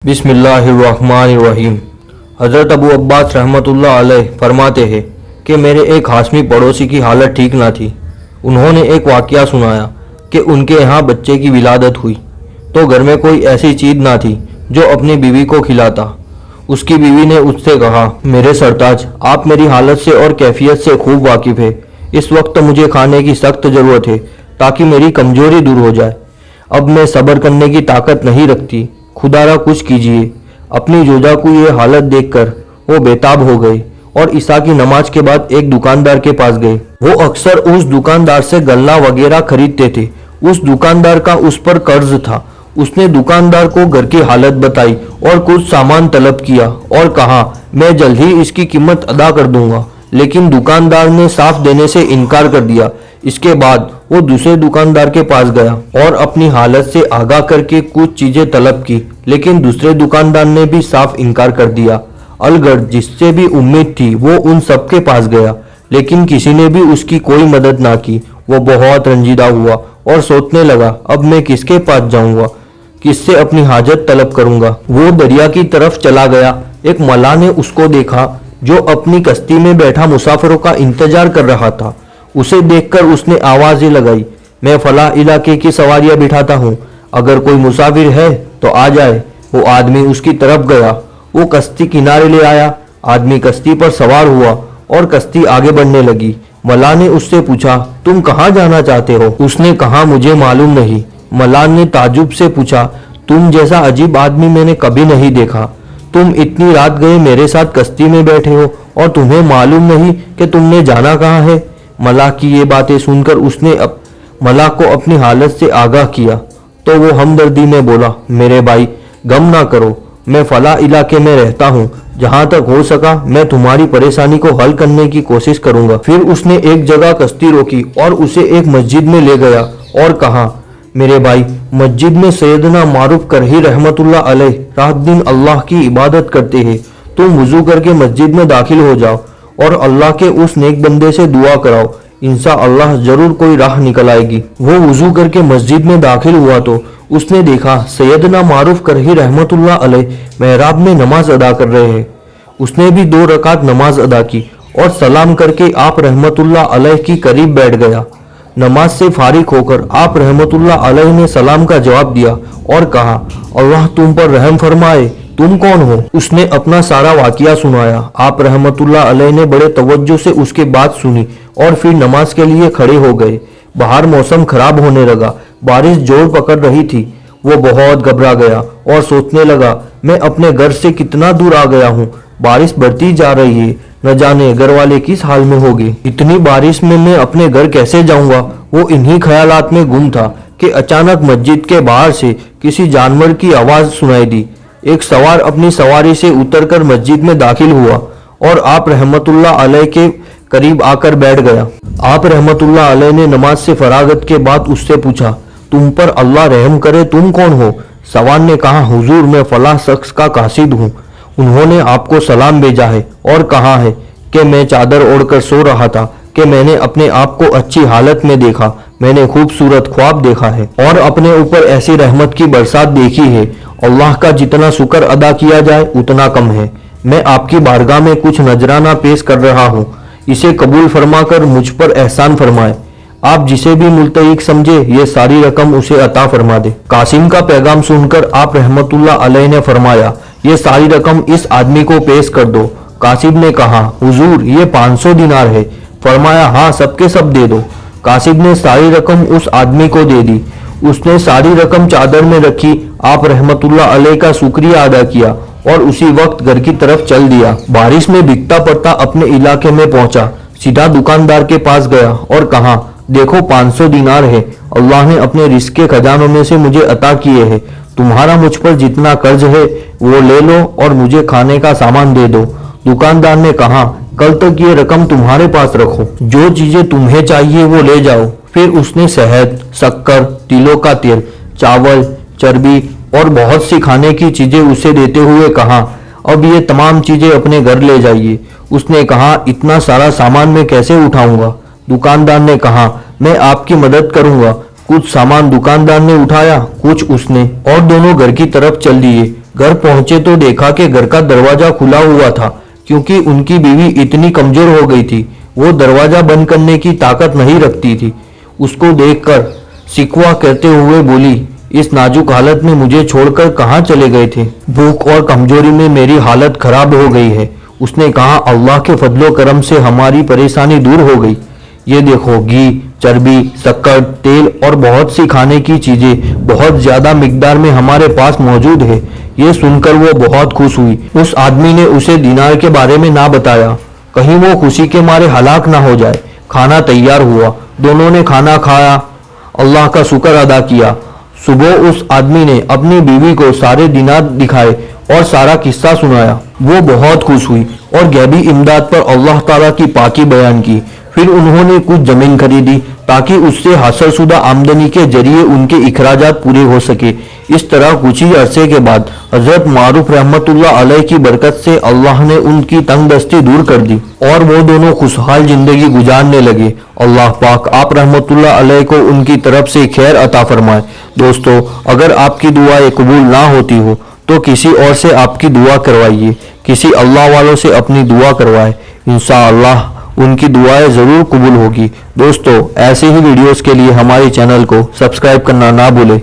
बिस्मिल्लाहिर्रहमानिर्रहीम। हज़रत अबू अब्बास रहमतुल्लाह अलैह फरमाते हैं कि मेरे एक हाशमी पड़ोसी की हालत ठीक ना थी। उन्होंने एक वाक़या सुनाया कि उनके यहाँ बच्चे की विलादत हुई तो घर में कोई ऐसी चीज़ ना थी जो अपनी बीवी को खिलाता। उसकी बीवी ने उससे कहा, मेरे सरताज, आप मेरी हालत से और कैफियत से खूब वाकिफ़ है। इस वक्त मुझे खाने की सख्त ज़रूरत है ताकि मेरी कमज़ोरी दूर हो जाए। अब मैं सब्र करने की ताकत नहीं रखती, खुदारा कुछ कीजिए। अपनी जोजा को ये हालत देखकर वो बेताब हो गए और ईसा की नमाज के बाद एक दुकानदार के पास गए। वो अक्सर उस दुकानदार से गल्ला वगैरह खरीदते थे। उस दुकानदार का उस पर कर्ज था। उसने दुकानदार को घर की हालत बताई और कुछ सामान तलब किया और कहा, मैं जल्द ही इसकी कीमत अदा कर दूंगा। लेकिन दुकानदार ने साफ देने से इनकार कर दिया। इसके बाद वो दूसरे दुकानदार के पास गया और अपनी हालत से आगाह करके कुछ चीजें तलब की, लेकिन दूसरे दुकानदार ने भी साफ इनकार कर दिया। अलगढ़ जिससे भी उम्मीद थी वो उन सबके पास गया, लेकिन किसी ने भी उसकी कोई मदद ना की। वो बहुत रंजीदा हुआ और सोचने लगा, अब मैं किसके पास जाऊंगा, किससे अपनी हाजत तलब करूंगा। वो दरिया की तरफ चला गया। एक मल्लाह ने उसको देखा जो अपनी कश्ती में बैठा मुसाफिरों का इंतजार कर रहा था। उसे देखकर उसने आवाज़ें लगाई, मैं फला इलाके की सवारियां बिठाता हूँ, अगर कोई मुसाफिर है तो आ जाए। वो आदमी उसकी तरफ गया। वो कश्ती किनारे ले आया। आदमी कश्ती पर सवार हुआ और कश्ती आगे बढ़ने लगी। मल्लाह ने उससे पूछा, तुम कहाँ जाना चाहते हो? उसने कहा, मुझे मालूम नहीं। मल्लाह ने ताजुब से पूछा, तुम जैसा अजीब आदमी मैंने कभी नहीं देखा। तुम इतनी रात गए मेरे साथ कश्ती में बैठे हो और तुम्हें मालूम नहीं कि तुमने जाना कहाँ है। मल्लाह की ये बातें सुनकर उसने मल्लाह को अपनी हालत से आगाह किया तो वो हमदर्दी में बोला, मेरे भाई गम ना करो, मैं फला इलाके में रहता हूँ। जहाँ तक हो सका मैं तुम्हारी परेशानी को हल करने की कोशिश करूँगा। फिर उसने एक जगह कश्ती रोकी और उसे एक मस्जिद में ले गया और कहा, मेरे भाई, मस्जिद में सैयदना मारूफ करही रहमतुल्लाह अलैह रात दिन अल्लाह की इबादत करते हैं। तुम वुजू करके मस्जिद में दाखिल हो जाओ और अल्लाह के उस नेक बंदे से दुआ कराओ, इंशा अल्लाह जरूर कोई राह निकल आएगी। वो वुजू करके मस्जिद में दाखिल हुआ तो उसने देखा सैयदना मारूफ करही रहमतुल्लाह अलैह मेहराब में नमाज अदा कर रहे हैं। उसने भी 2 रकात नमाज अदा की और सलाम करके आप रहमतुल्लाह अलैह की करीब बैठ गया। नमाज से फारिग होकर आप रहमतुल्लाह अलैह ने सलाम का जवाब दिया और कहा, अल्लाह तुम पर रहम फरमाए, तुम कौन हो? उसने अपना सारा वाकिया सुनाया। आप रहमतुल्लाह अलैह ने बड़े तवज्जो से उसकी बात सुनी और फिर नमाज के लिए खड़े हो गए। बाहर मौसम खराब होने लगा, बारिश जोर पकड़ रही थी। वो बहुत घबरा गया और सोचने लगा, मैं अपने घर से कितना दूर आ गया हूँ, बारिश बढ़ती जा रही है, न जाने घर वाले किस हाल में होंगे। इतनी बारिश में मैं अपने घर कैसे जाऊंगा? वो इन्हीं ख्यालात में गुम था कि अचानक मस्जिद के बाहर से किसी जानवर की आवाज सुनाई दी। एक सवार अपनी सवारी से उतरकर मस्जिद में दाखिल हुआ और आप रहमतुल्लाह अलैह के करीब आकर बैठ गया। आप रहमतुल्लाह अलैह ने नमाज से फरागत के बाद उससे पूछा, तुम पर अल्लाह रहम करे, तुम कौन हो? सवार ने कहा, हुजूर मैं फलाह शख्स का कासिद हूँ, उन्होंने आपको सलाम भेजा है और कहा है कि मैं चादर ओढ़कर सो रहा था कि मैंने अपने आप को अच्छी हालत में देखा। मैंने खूबसूरत ख्वाब देखा है और अपने ऊपर ऐसी रहमत की बरसात देखी है। अल्लाह का जितना शुक्र अदा किया जाए उतना कम है। मैं आपकी बारगाह में कुछ नजराना पेश कर रहा हूँ, इसे कबूल फरमाकर मुझ पर एहसान फरमाए। आप जिसे भी मुल्तहिक समझे ये सारी रकम उसे अता फरमा दे। कासिम का पैगाम सुनकर आप रहमतुल्लाह अलैह ने फरमाया, ये सारी रकम इस आदमी को पेश कर दो। कासिम ने कहा, हुजूर ये 500 दिनार है। फरमाया, हाँ सबके सब दे दो। कासिम ने सारी रकम उस आदमी को दे दी। उसने सारी रकम चादर में रखी। आप रहमतुल्लाह अलैह का शुक्रिया अदा किया और उसी वक्त घर की तरफ चल दिया। बारिश में भीगता पड़ता अपने इलाके में पहुंचा। सीधा दुकानदार के पास गया और कहा, देखो 500 दिनार है, अल्लाह ने अपने रिस्क के खजानों में से मुझे अता किए हैं। तुम्हारा मुझ पर जितना कर्ज है वो ले लो और मुझे खाने का सामान दे दो। दुकानदार ने कहा, कल तक ये रकम तुम्हारे पास रखो, जो चीजें तुम्हें चाहिए वो ले जाओ। फिर उसने शहद, शक्कर, तिलों का तेल, चावल, चर्बी और बहुत सी खाने की चीजें उसे देते हुए कहा, अब ये तमाम चीजें अपने घर ले जाइए। उसने कहा, इतना सारा सामान मैं कैसे उठाऊंगा? दुकानदार ने कहा, मैं आपकी मदद करूंगा। कुछ सामान दुकानदार ने उठाया, कुछ उसने, और दोनों घर की तरफ चल दिए। घर पहुंचे तो देखा कि घर का दरवाजा खुला हुआ था, क्योंकि उनकी बीवी इतनी कमजोर हो गई थी, वो दरवाजा बंद करने की ताकत नहीं रखती थी। उसको देखकर शिकवा करते हुए बोली, इस नाजुक हालत में मुझे छोड़कर कहाँ चले गए थे? भूख और कमजोरी में मेरी हालत खराब हो गई है। उसने कहा, अल्लाह के फजलो करम से हमारी परेशानी दूर हो गई। ये देखो, घी, चर्बी, शक्कर, तेल और बहुत सी खाने की चीजें बहुत ज्यादा मिकदार में हमारे पास मौजूद है। ये सुनकर वो बहुत खुश हुई। उस आदमी ने उसे दीनार के बारे में ना बताया, कहीं वो खुशी के मारे हलाक ना हो जाए। खाना तैयार हुआ, दोनों ने खाना खाया, अल्लाह का शुक्र अदा किया। सुबह उस आदमी ने अपनी बीवी को सारे दीनार दिखाए और सारा किस्सा सुनाया। वो बहुत खुश हुई और गैबी इमदाद पर अल्लाह ताला की पाकी बयान की। फिर उन्होंने कुछ जमीन खरीदी ताकि उससे हासिल शुदा आमदनी के जरिए उनके इखराजात पूरे हो सके। इस तरह कुछ ही अरसे के बाद हजरत मारूफ रहमतुल्लाह अलैह की बरकत से अल्लाह ने उनकी तंगदस्ती दूर कर दी और वो दोनों खुशहाल जिंदगी गुजारने लगे। अल्लाह पाक आप रहमतुल्लाह अलैह को उनकी तरफ से खैर अता फरमाए। दोस्तों, अगर आपकी दुआएं कबूल ना होती हो तो किसी और से आपकी दुआ करवाइए, किसी अल्लाह वालों से अपनी दुआ करवाए, इंशाअल्लाह उनकी दुआएं जरूर कबूल होगी। दोस्तों, ऐसे ही वीडियोस के लिए हमारे चैनल को सब्सक्राइब करना ना भूलें।